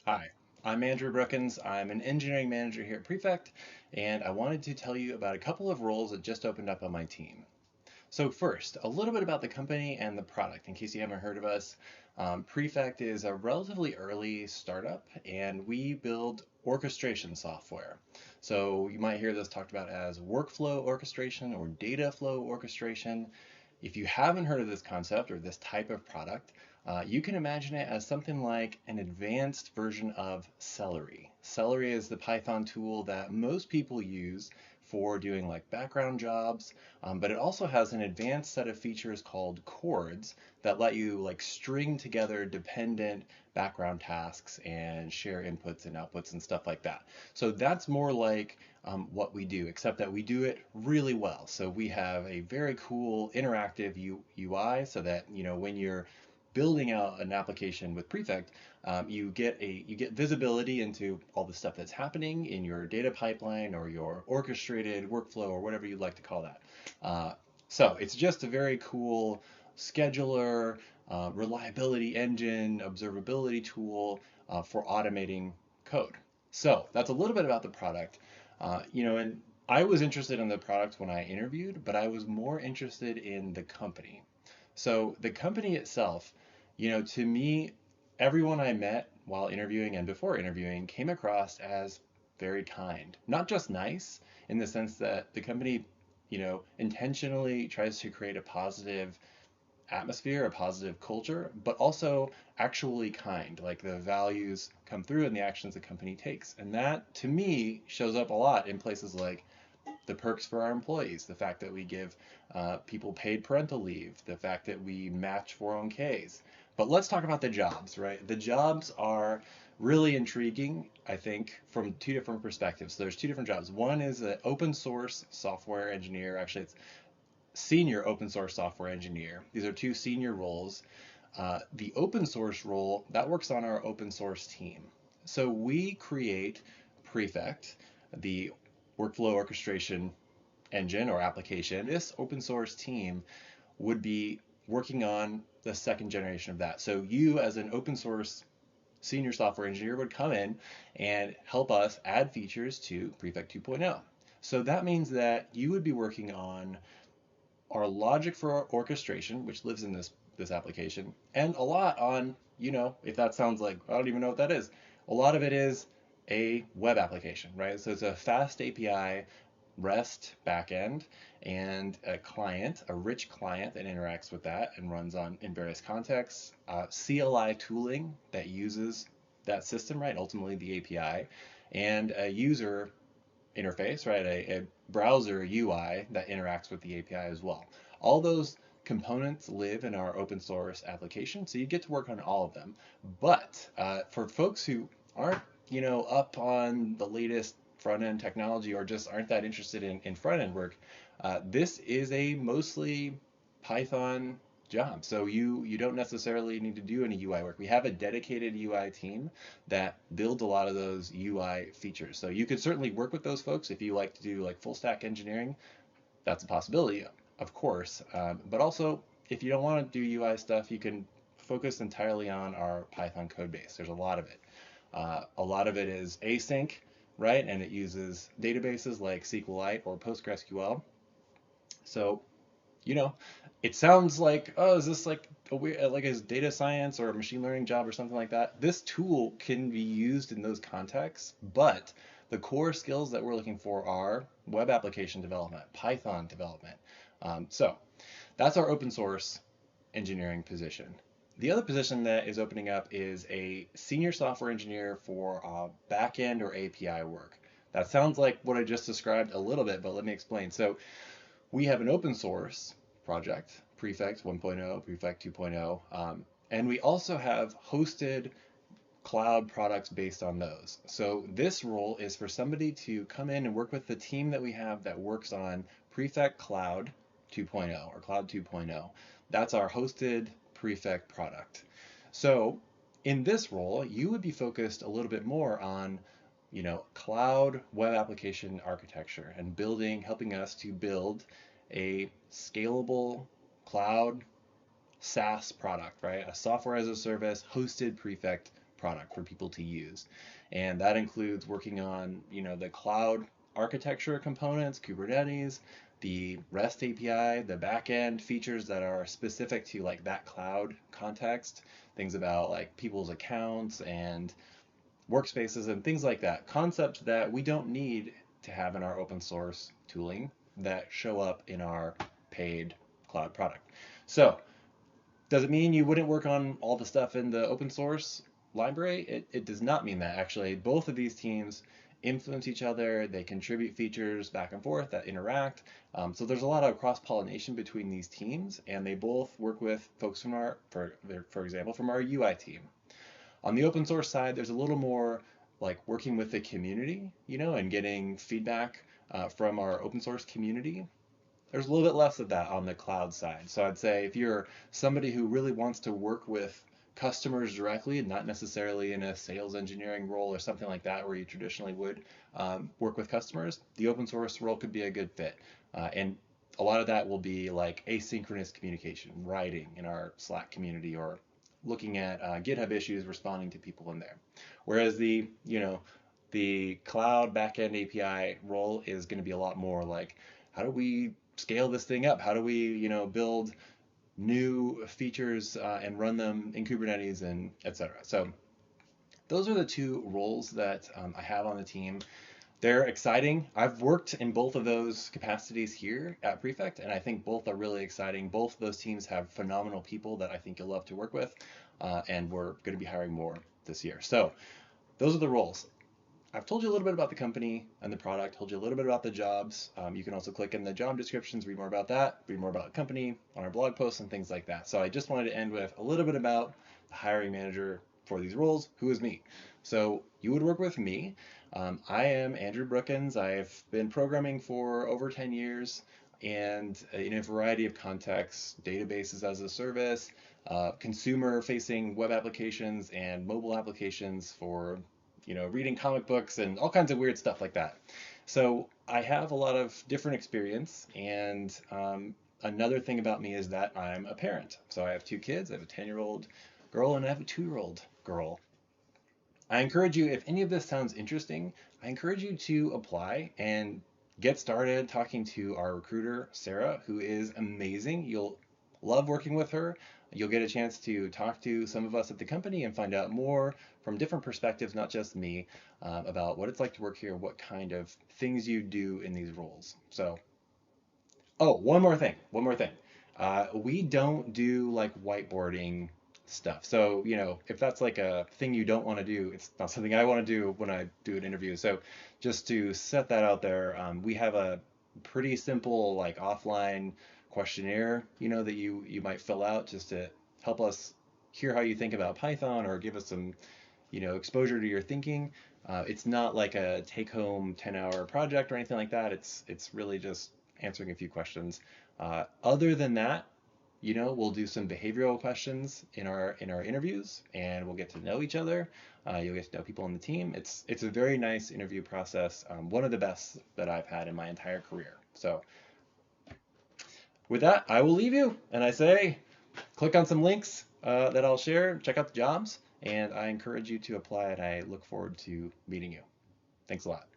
Hi, I'm Andrew Brookins. I'm an engineering manager here at Prefect, and I wanted to tell you about a couple of roles that just opened up on my team. So first, a little bit about the company and the product, in case you haven't heard of us. Prefect is a relatively early startup, and we build orchestration software. So you might hear this talked about as workflow orchestration or data flow orchestration. If you haven't heard of this concept or this type of product, you can imagine it as something like an advanced version of Celery. Celery is the Python tool that most people use for doing like background jobs, but it also has an advanced set of features called chords that let you like string together dependent background tasks and share inputs and outputs and stuff like that. So that's more like what we do, except that we do it really well. So we have a very cool interactive UI so that, when you're building out an application with Prefect, you get visibility into all the stuff that's happening in your data pipeline or your orchestrated workflow or whatever you'd like to call that. So it's just a very cool scheduler, reliability engine, observability tool for automating code. So that's a little bit about the product. And I was interested in the product when I interviewed, but I was more interested in the company. So the company itself, to me, everyone I met while interviewing and before interviewing came across as very kind. Not just nice in the sense that the company, intentionally tries to create a positive atmosphere, a positive culture, but also actually kind. Like the values come through in the actions the company takes. And that to me shows up a lot in places like the perks for our employees, the fact that we give people paid parental leave, the fact that we match 401ks. But let's talk about the jobs, right? The jobs are really intriguing, I think, from two different perspectives. So there's two different jobs. One is an open source software engineer. Actually, it's senior open source software engineer. These are two senior roles. The open source role, that works on our open source team. So we create Prefect, the workflow orchestration engine or application. This open source team would be working on the second generation of that. So you as an open source senior software engineer would come in and help us add features to Prefect 2.0. So that means that you would be working on our logic for our orchestration, which lives in this application, and a lot on, if that sounds like I don't even know what that is. A lot of it is a web application, right? So it's a fast API REST backend and a client, a rich client that interacts with that and runs on in various contexts. CLI tooling that uses that system, right? Ultimately the API, and a user interface, right? A browser UI that interacts with the API as well. All those components live in our open source application, so you get to work on all of them. But for folks who aren't, up on the latest front end technology or just aren't that interested in front end work, this is a mostly Python job. So you don't necessarily need to do any UI work. We have a dedicated UI team that builds a lot of those UI features. So you could certainly work with those folks if you like to do like full stack engineering. That's a possibility, of course. But also, if you don't want to do UI stuff, you can focus entirely on our Python code base. There's a lot of it. A lot of it is async, right? And it uses databases like SQLite or PostgreSQL. So you know, it sounds like, oh, is this like a weird, like a data science or a machine learning job or something like that? This tool can be used in those contexts, but the core skills that we're looking for are web application development, Python development. So that's our open source engineering position. The other position that is opening up is a senior software engineer for backend or API work. That sounds like what I just described a little bit, but let me explain. So we have an open source project, Prefect 1.0, Prefect 2.0, and we also have hosted cloud products based on those. So this role is for somebody to come in and work with the team that we have that works on Prefect Cloud 2.0 or Cloud 2.0. That's our hosted Prefect product. So in this role, you would be focused a little bit more on cloud web application architecture and helping us to build a scalable cloud SaaS product, right? A software as a service hosted Prefect product for people to use. And that includes working on, the cloud architecture components, Kubernetes, the REST API, the backend features that are specific to like that cloud context, things about like people's accounts and workspaces and things like that. Concepts that we don't need to have in our open source tooling that show up in our paid cloud product. So does it mean you wouldn't work on all the stuff in the open source library? It does not mean that. Actually, both of these teams influence each other. They contribute features back and forth that interact. So there's a lot of cross-pollination between these teams, and they both work with folks from for example, from our UI team. On the open source side, there's a little more like working with the community, and getting feedback from our open source community. There's a little bit less of that on the cloud side. So I'd say if you're somebody who really wants to work with customers directly, not necessarily in a sales engineering role or something like that where you traditionally would work with customers, the open source role could be a good fit. And a lot of that will be like asynchronous communication, writing in our Slack community or looking at GitHub issues, responding to people in there. Whereas the cloud backend API role is going to be a lot more like, how do we scale this thing up? How do we, build new features and run them in Kubernetes and etc. So those are the two roles that I have on the team. They're exciting. I've worked in both of those capacities here at Prefect, and I think both are really exciting. Both of those teams have phenomenal people that I think you'll love to work with, and we're going to be hiring more this year. So those are the roles. I've told you a little bit about the company and the product, told you a little bit about the jobs. You can also click in the job descriptions, read more about that, read more about the company on our blog posts and things like that. So I just wanted to end with a little bit about the hiring manager for these roles, who is me. So you would work with me. I am Andrew Brookins. I've been programming for over 10 years and in a variety of contexts, databases as a service, consumer-facing web applications and mobile applications for reading comic books and all kinds of weird stuff like that. So I have a lot of different experience, and another thing about me is that I'm a parent. So I have two kids. I have a 10-year-old girl and I have a 2-year-old girl. I encourage you, if any of this sounds interesting, I encourage you to apply and get started talking to our recruiter, Sarah, who is amazing. You'll love working with her. You'll get a chance to talk to some of us at the company and find out more from different perspectives, not just me, about what it's like to work here, what kind of things you do in these roles. So, oh, one more thing. We don't do like whiteboarding stuff. So, if that's like a thing you don't want to do, it's not something I want to do when I do an interview. So just to set that out there, we have a pretty simple like offline questionnaire, that you might fill out just to help us hear how you think about Python or give us some, exposure to your thinking. It's not like a take-home 10-hour project or anything like that. It's really just answering a few questions. Other than that, we'll do some behavioral questions in our interviews, and we'll get to know each other. You'll get to know people on the team. It's a very nice interview process, one of the best that I've had in my entire career. So with that, I will leave you, and I say, click on some links that I'll share, check out the jobs, and I encourage you to apply, and I look forward to meeting you. Thanks a lot.